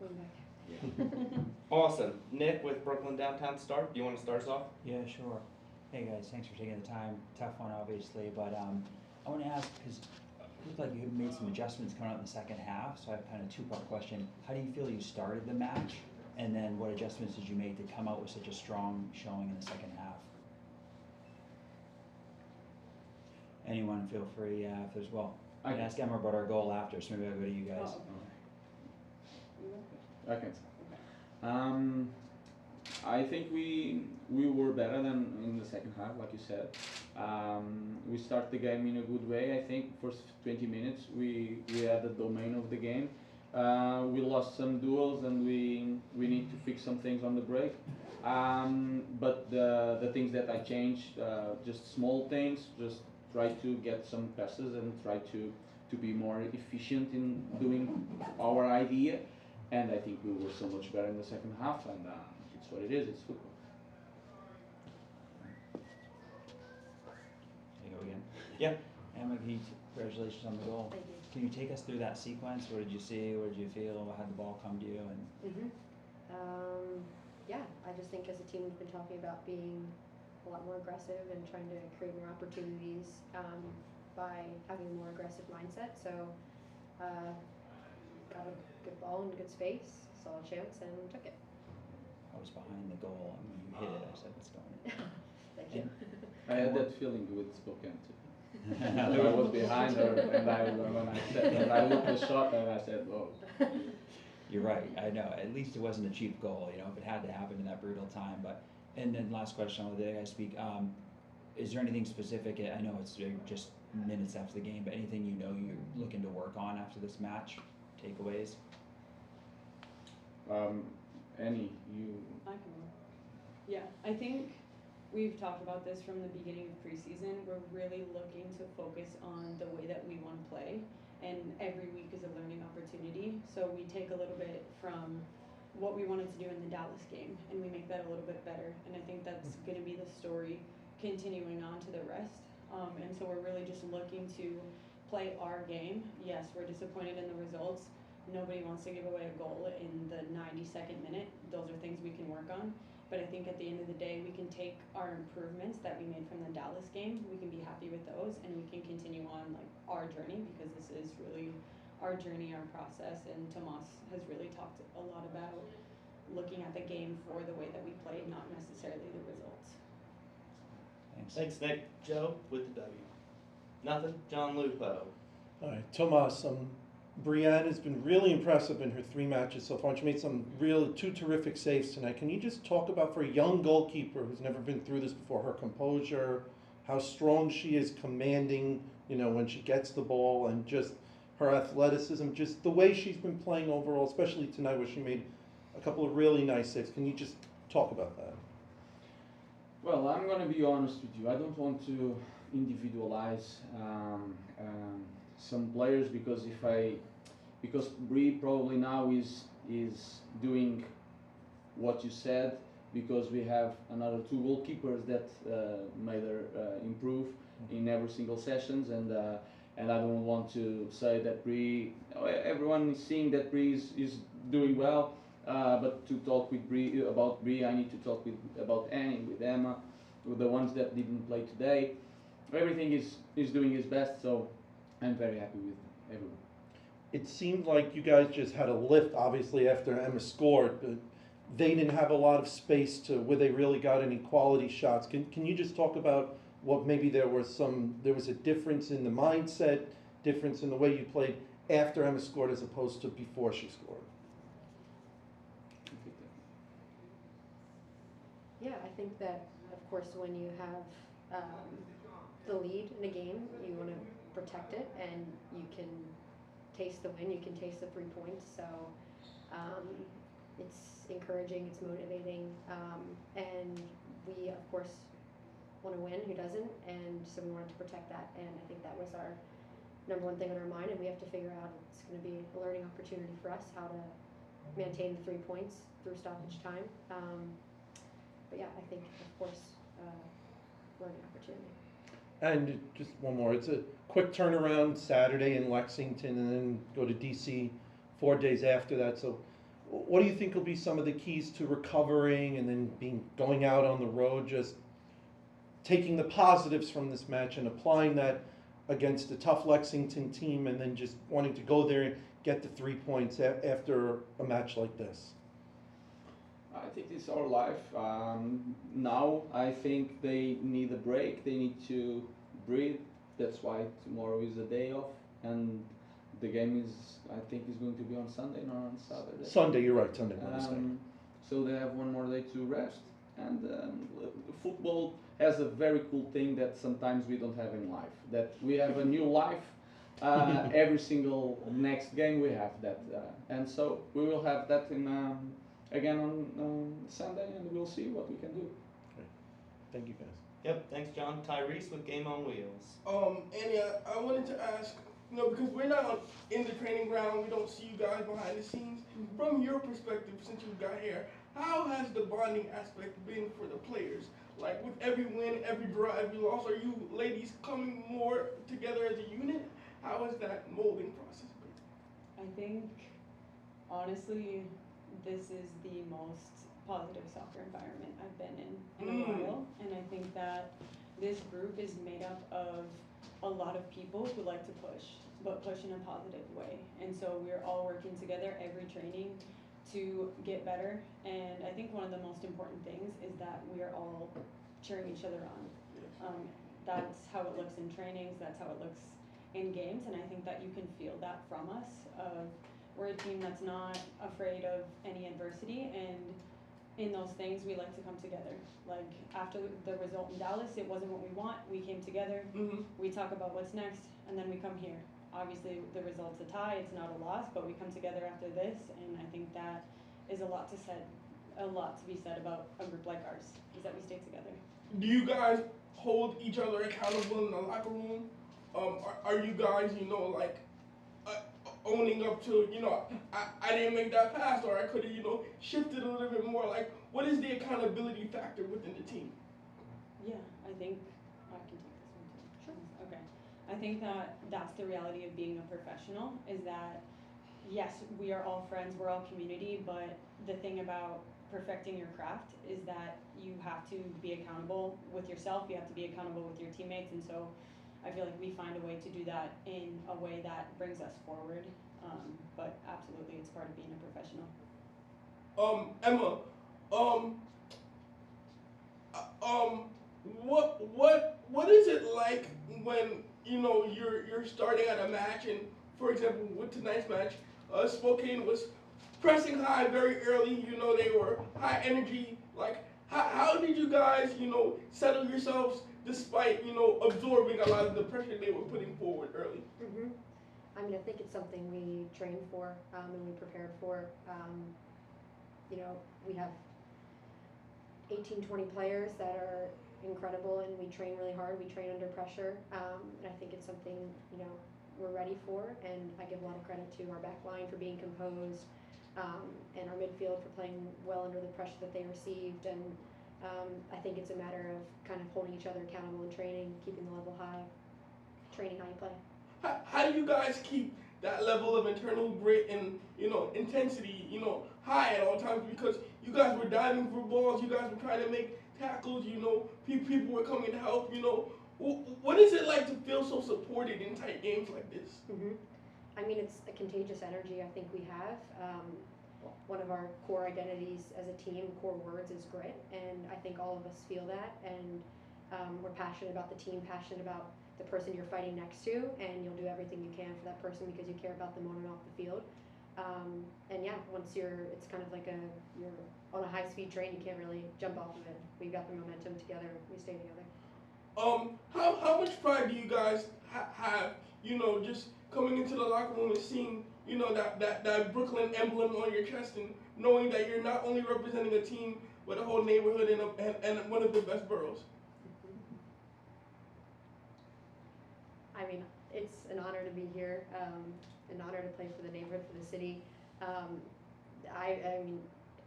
going back. Yeah. Awesome. Nick with Brooklyn Downtown Star, do you want to start us off? Yeah, sure. Hey guys, thanks for taking the time. Tough one, obviously, but I want to ask, because it looked like you made some adjustments coming out in the second half, so I have kind of a two-part question. How do you feel you started the match? And then what adjustments did you make to come out with such a strong showing in the second half? Anyone, feel free if there's, well, I can ask Emma about our goal after, so maybe I'll go to you guys. Oh, I can start. I think we were better than in the second half, like you said. We start the game in a good way. I think first 20 minutes we had the domain of the game. We lost some duels and we need to fix some things on the break. But the things that I changed, just small things, just try to get some passes and try to be more efficient in doing our idea. And I think we were so much better in the second half, and it's what it is, it's football. There you go again. Yeah. Emma, congratulations on the goal. thank you. Can you take us through that sequence? What did you see? What did you feel? How did the ball come to you? And Yeah, I just think as a team we've been talking about being a lot more aggressive and trying to create more opportunities by having a more aggressive mindset. So got a good ball in good space, saw a chance and took it. I was behind the goal, and when you hit it, I said, "It's going in." Thank you. I had that feeling with Spokane too. I was behind her, and I looked the shot and I said, "Whoa." You're right. I know. At least it wasn't a cheap goal. You know, if it had to happen in that brutal time. But and then last question, I'll let the guys speak. Is there anything specific? I know it's just minutes after the game, but anything you know you're looking to work on after this match? Takeaways? Annie, you. I can go. Yeah, I think we've talked about this from the beginning of preseason. We're really looking to focus on the way that we want to play, and every week is a learning opportunity. So we take a little bit from what we wanted to do in the Dallas game, and we make that a little bit better. And I think that's going to be the story continuing on to the rest. And so we're really just looking to play our game. Yes, we're disappointed in the results. Nobody wants to give away a goal in the 92nd minute. Those are things we can work on. But I think at the end of the day, we can take our improvements that we made from the Dallas game. We can be happy with those, and we can continue on like our journey, because this is really our journey, our process. And Tomás has really talked a lot about looking at the game for the way that we played, not necessarily the results. Thanks. Thanks, Nick. Joe with the W. Nothing. John Lupo. All right, Tomás, Brienne has been really impressive in her 3 matches so far. She made some 2 terrific saves tonight. Can you just talk about, for a young goalkeeper who's never been through this before, her composure, how strong she is commanding, when she gets the ball, and just her athleticism, just the way she's been playing overall, especially tonight where she made a couple of really nice saves. Can you just talk about that? Well, I'm gonna be honest with you. I don't want to individualize some players, because because Bree probably now is doing what you said, because we have another 2 goalkeepers that made her improve in every single sessions, and I don't want to say that Bree. Everyone is seeing that Bree is doing well, but to talk with Bree about Bree, I need to talk about Annie, with Emma, with the ones that didn't play today. Everything is doing his best, so I'm very happy with everyone. It seemed like you guys just had a lift, obviously, after Emma scored, but they didn't have a lot of space to where they really got any quality shots. Can you just talk about what maybe there was a difference in the mindset, difference in the way you played after Emma scored as opposed to before she scored? Yeah, I think that, of course, when you have the lead in a game, you want to protect it, and you can taste the win, you can taste the 3 points. So it's encouraging, it's motivating, and we, of course, want to win. Who doesn't? And so we wanted to protect that, and I think that was our number 1 thing on our mind, and we have to figure out, it's going to be a learning opportunity for us, how to maintain the 3 points through stoppage time. But yeah, I think, of course, learning opportunity. And just one more, it's a quick turnaround Saturday in Lexington and then go to DC 4 days after that. So What do you think will be some of the keys to recovering and then going out on the road, just taking the positives from this match and applying that against a tough Lexington team, and then just wanting to go there and get the 3 points after a match like this? I think it's our life. Now I think they need a break. They need to breathe. That's why tomorrow is a day off, and the game I think is going to be on Sunday, not on Saturday. Sunday, you're right, Sunday, Wednesday. So they have one more day to rest. And football has a very cool thing that sometimes we don't have in life. That we have a new life. Every single next game we have that, and so we will have that again on Sunday, and we'll see what we can do. Thank you, guys. Yep, thanks, John. Tyrese with Game on Wheels. Annie, I wanted to ask, because we're not in the training ground, we don't see you guys behind the scenes. From your perspective, since you got here, how has the bonding aspect been for the players? Like, with every win, every draw, every loss, are you ladies coming more together as a unit? How has that molding process been? I think, honestly, this is the most positive soccer environment I've been in a while, and I think that this group is made up of a lot of people who like to push, but push in a positive way, and so we're all working together every training to get better, and I think one of the most important things is that we are all cheering each other on. That's how it looks in trainings, that's how it looks in games, and I think that you can feel that from us. We're a team that's not afraid of any adversity, and in those things we like to come together. Like after the result in Dallas, it wasn't what we want, we came together, we talk about what's next, and then we come here. Obviously the result's a tie, it's not a loss, but we come together after this, and I think that is a lot to be said about a group like ours, is that we stay together. Do you guys hold each other accountable in the locker room? Are you guys, owning up to, I didn't make that pass, or I could have, shifted a little bit more? Like, what is the accountability factor within the team? Yeah, I think I can take this one too. Sure. Okay. I think that that's the reality of being a professional, is that yes, we are all friends, we're all community, but the thing about perfecting your craft is that you have to be accountable with yourself, you have to be accountable with your teammates, and so I feel like we find a way to do that in a way that brings us forward, but absolutely it's part of being a professional. Emma, what is it like when you're starting at a match, and for example with tonight's match, Spokane was pressing high very early. They were high energy. Like, how did you guys settle yourselves despite absorbing a lot of the pressure they were putting forward early? I mean, I think it's something we trained for and we prepared for. We have 18, 20 players that are incredible, and we train really hard. We train under pressure, and I think it's something we're ready for. And I give a lot of credit to our back line for being composed, and our midfield for playing well under the pressure that they received. And I think it's a matter of kind of holding each other accountable in training, keeping the level high, training how you play. How do you guys keep that level of internal grit and intensity high at all times? Because you guys were diving for balls, you guys were trying to make tackles, people were coming to help. What is it like to feel so supported in tight games like this? I mean, it's a contagious energy I think we have. One of our core identities as a team, core words, is grit, and I think all of us feel that, and we're passionate about the team, passionate about the person you're fighting next to, and you'll do everything you can for that person because you care about them on and off the field. And yeah, once it's kind of like you're on a high-speed train, you can't really jump off of it. We've got the momentum together, we stay together. How much pride do you guys have, just coming into the locker room and seeing, that Brooklyn emblem on your chest, and knowing that you're not only representing a team, but a whole neighborhood and one of the best boroughs? I mean, it's an honor to be here, an honor to play for the neighborhood, for the city. I mean,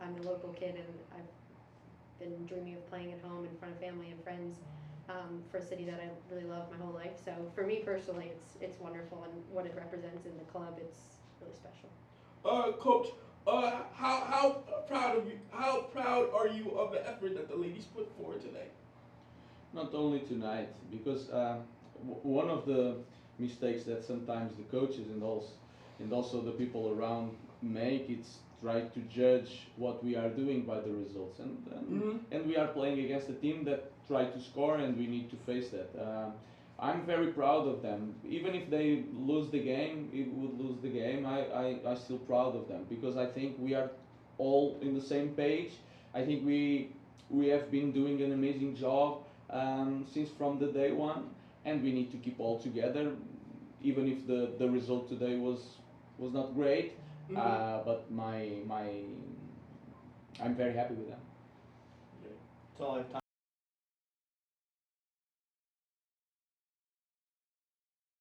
I'm a local kid, and I've been dreaming of playing at home in front of family and friends for a city that I really love my whole life. So for me personally, it's wonderful, and what it represents in the club, it's really special. Coach, how proud are you of the effort that the ladies put forward today? Not only tonight, because one of the mistakes that sometimes the coaches and also the people around make, it's try to judge what we are doing by the results, and we are playing against a team that try to score, and we need to face that. I'm very proud of them. Even if they lose the game, I still proud of them, because I think we are all in the same page. I think we have been doing an amazing job since from the day one, and we need to keep all together, even if the result today was not great. But I'm very happy with them. That's all I have time